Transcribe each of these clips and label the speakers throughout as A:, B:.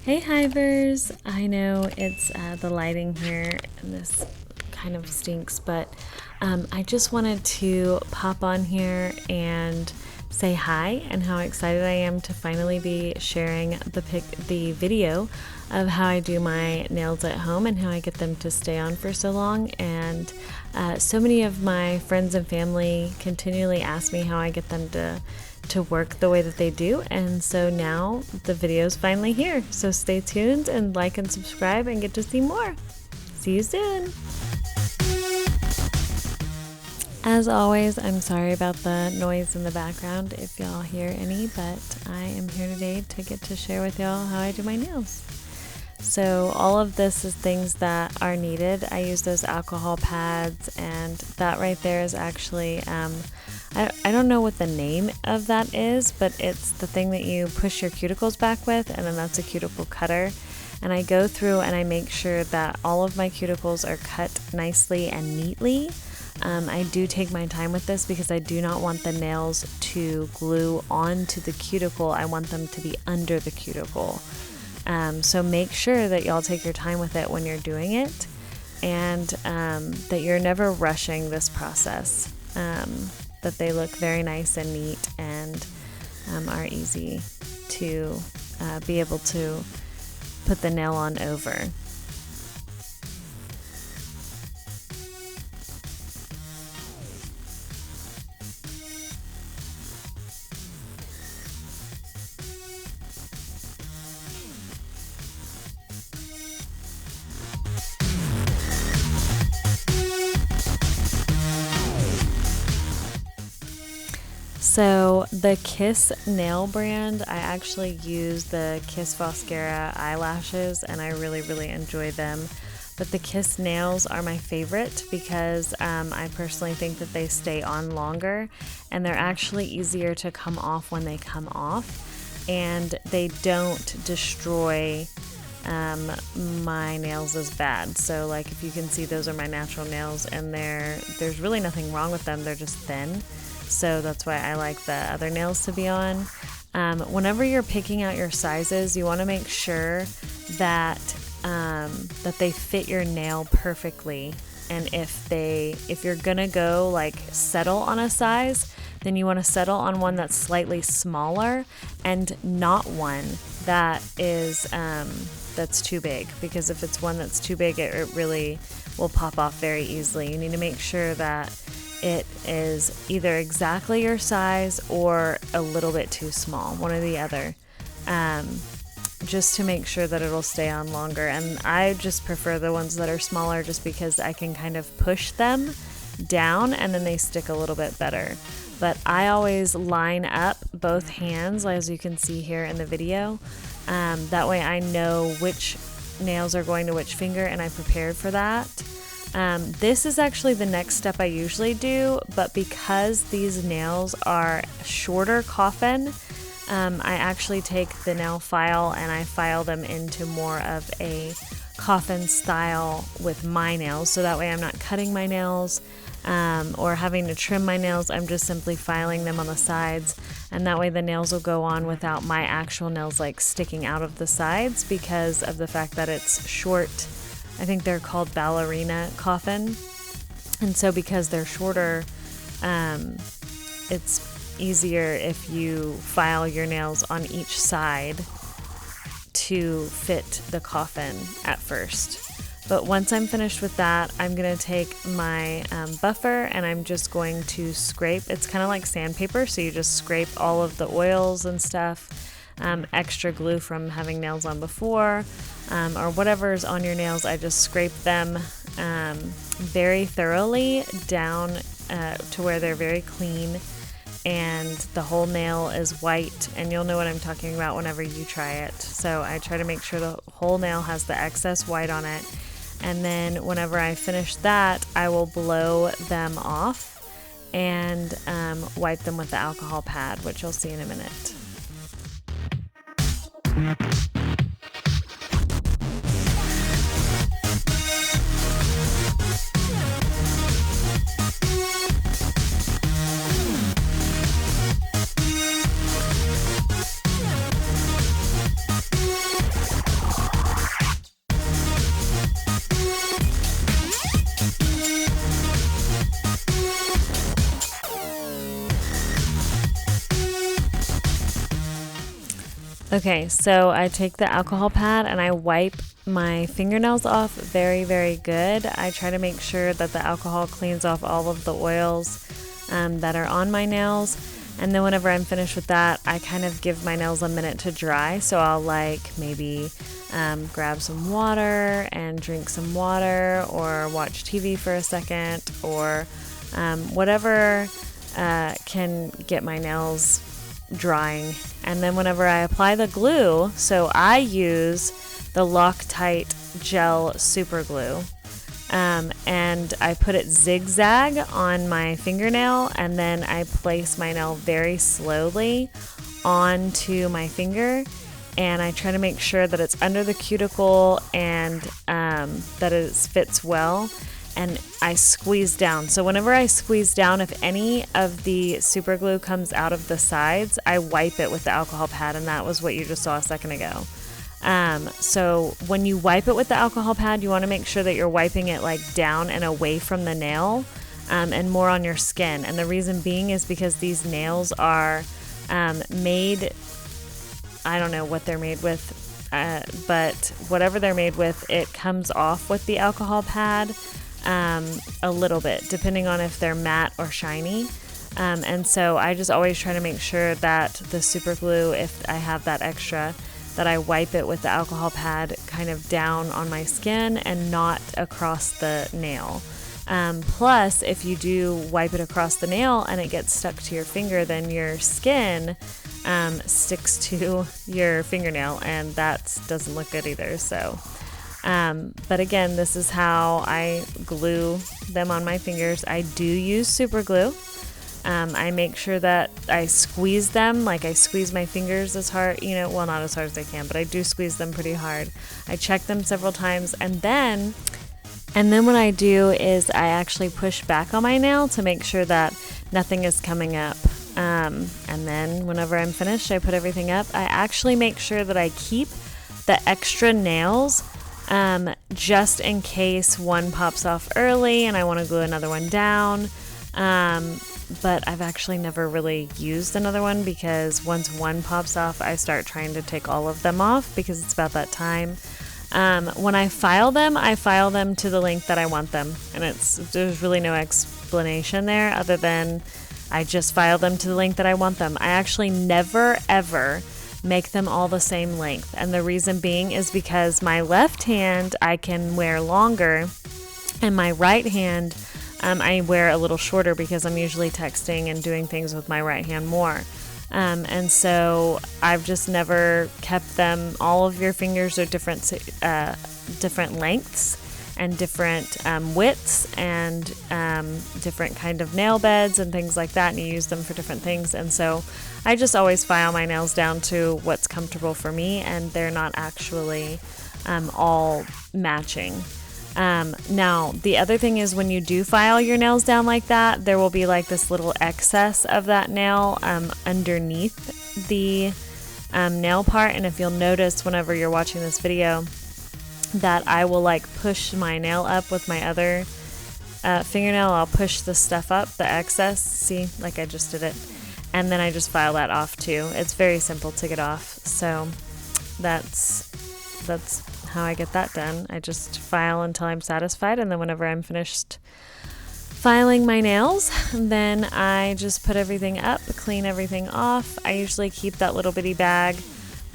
A: Hey hivers! I know it's the lighting here and this kind of stinks, but I just wanted to pop on here and say hi and how excited I am to finally be sharing the video of how I do my nails at home and how I get them to stay on for so long. And so many of my friends and family continually ask me how I get them to work the way that they do, and so now the video is finally here. So stay tuned and like and subscribe and get to see more. See you soon. As always, I'm sorry about the noise in the background if y'all hear any, but I am here today to get to share with y'all how I do my nails. So all of this is things that are needed. I use those alcohol pads, and that right there is actually I don't know what the name of that is, but it's the thing that you push your cuticles back with, and then that's a cuticle cutter. And I go through and I make sure that all of my cuticles are cut nicely and neatly. I do take my time with this because I do not want the nails to glue onto the cuticle. I want them to be under the cuticle. So make sure that y'all take your time with it when you're doing it, and that you're never rushing this process. That they look very nice and neat and are easy to be able to put the nail on over. So the Kiss nail brand, I actually use the Kiss Foscara eyelashes, and I really enjoy them. But the Kiss nails are my favorite because I personally think that they stay on longer, and they're actually easier to come off when they come off, and they don't destroy my nails as bad. So like, if you can see, those are my natural nails, and there's really nothing wrong with them. They're just thin. So that's why I like the other nails to be on. Whenever you're picking out your sizes, you want to make sure that that they fit your nail perfectly. And if you're gonna go like settle on a size, then you want to settle on one that's slightly smaller and not one that is that's too big, because if it's one that's too big, it really will pop off very easily. You need to make sure that it is either exactly your size or a little bit too small, one or the other, just to make sure that it'll stay on longer. And I just prefer the ones that are smaller just because I can kind of push them down and then they stick a little bit better. But I always line up both hands, as you can see here in the video. That way I know which nails are going to which finger, and I prepared for that. This is actually the next step I usually do, but because these nails are shorter coffin, I actually take the nail file and I file them into more of a coffin style with my nails, so that way I'm not cutting my nails or having to trim my nails. I'm just simply filing them on the sides, and that way the nails will go on without my actual nails like sticking out of the sides, because of the fact that it's short. I think they're called ballerina coffin, and so because they're shorter, it's easier if you file your nails on each side to fit the coffin at first. But once I'm finished with that, I'm going to take my buffer and I'm just going to scrape. It's kind of like sandpaper, so you just scrape all of the oils and stuff, extra glue from having nails on before, or whatever's on your nails. I just scrape them very thoroughly down to where they're very clean and the whole nail is white, and you'll know what I'm talking about whenever you try it. So I try to make sure the whole nail has the excess white on it, and then whenever I finish that, I will blow them off and wipe them with the alcohol pad, which you'll see in a minute. Okay, so I take the alcohol pad and I wipe my fingernails off very, very good. I try to make sure that the alcohol cleans off all of the oils that are on my nails. And then whenever I'm finished with that, I kind of give my nails a minute to dry. So I'll maybe grab some water and drink some water, or watch TV for a second, or whatever can get my nails drying. And then whenever I apply the glue, so I use the Loctite gel super glue, and I put it zigzag on my fingernail, and then I place my nail very slowly onto my finger, and I try to make sure that it's under the cuticle and that it fits well. And I squeeze down. So whenever I squeeze down, if any of the super glue comes out of the sides, I wipe it with the alcohol pad, and that was what you just saw a second ago. So when you wipe it with the alcohol pad, you want to make sure that you're wiping it like down and away from the nail, and more on your skin. And the reason being is because these nails are made, I don't know what they're made with, but whatever they're made with, it comes off with the alcohol pad a little bit, depending on if they're matte or shiny. And so I just always try to make sure that the super glue, if I have that extra, that I wipe it with the alcohol pad kind of down on my skin and not across the nail. Plus, if you do wipe it across the nail and it gets stuck to your finger, then your skin sticks to your fingernail, and that doesn't look good either. So but again, this is how I glue them on my fingers. I do use super glue. I make sure that I squeeze them, like I squeeze my fingers as hard, well, not as hard as I can, but I do squeeze them pretty hard. I check them several times, and then what I do is I actually push back on my nail to make sure that nothing is coming up. And then whenever I'm finished, I put everything up. I actually make sure that I keep the extra nails just in case one pops off early and I want to glue another one down. But I've actually never really used another one, because once one pops off, I start trying to take all of them off because it's about that time. When I file them to the length that I want them. And there's really no explanation there other than I just file them to the length that I want them. I actually never, ever make them all the same length. And the reason being is because my left hand I can wear longer, and my right hand I wear a little shorter, because I'm usually texting and doing things with my right hand more. And so I've just never kept them. All of your fingers are different lengths and different widths, and different kind of nail beds and things like that, and you use them for different things. And so I just always file my nails down to what's comfortable for me, and they're not actually all matching. Now, the other thing is, when you do file your nails down like that, there will be like this little excess of that nail underneath the nail part. And if you'll notice whenever you're watching this video, that I will like push my nail up with my other fingernail. I'll push the stuff up, the excess, see, like I just did it, and then I just file that off too. It's very simple to get off. So that's how I get that done. I just file until I'm satisfied, and then whenever I'm finished filing my nails, then I just put everything up, clean everything off. I usually keep that little bitty bag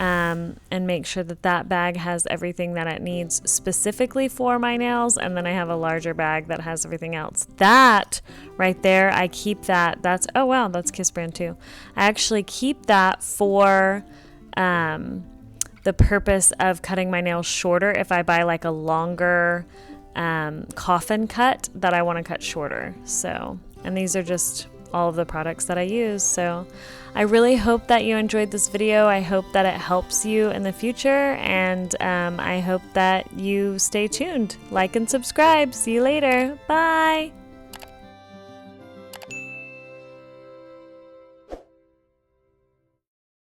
A: and make sure that that bag has everything that it needs specifically for my nails, and then I have a larger bag that has everything else. That right there, I keep that. Oh wow, that's Kiss brand too. I actually keep that for the purpose of cutting my nails shorter. If I buy like a longer coffin cut that I want to cut shorter. So, and these are just all of the products that I use. So I really hope that you enjoyed this video. I hope that it helps you in the future, and I hope that you stay tuned. Like and subscribe. See you later. Bye.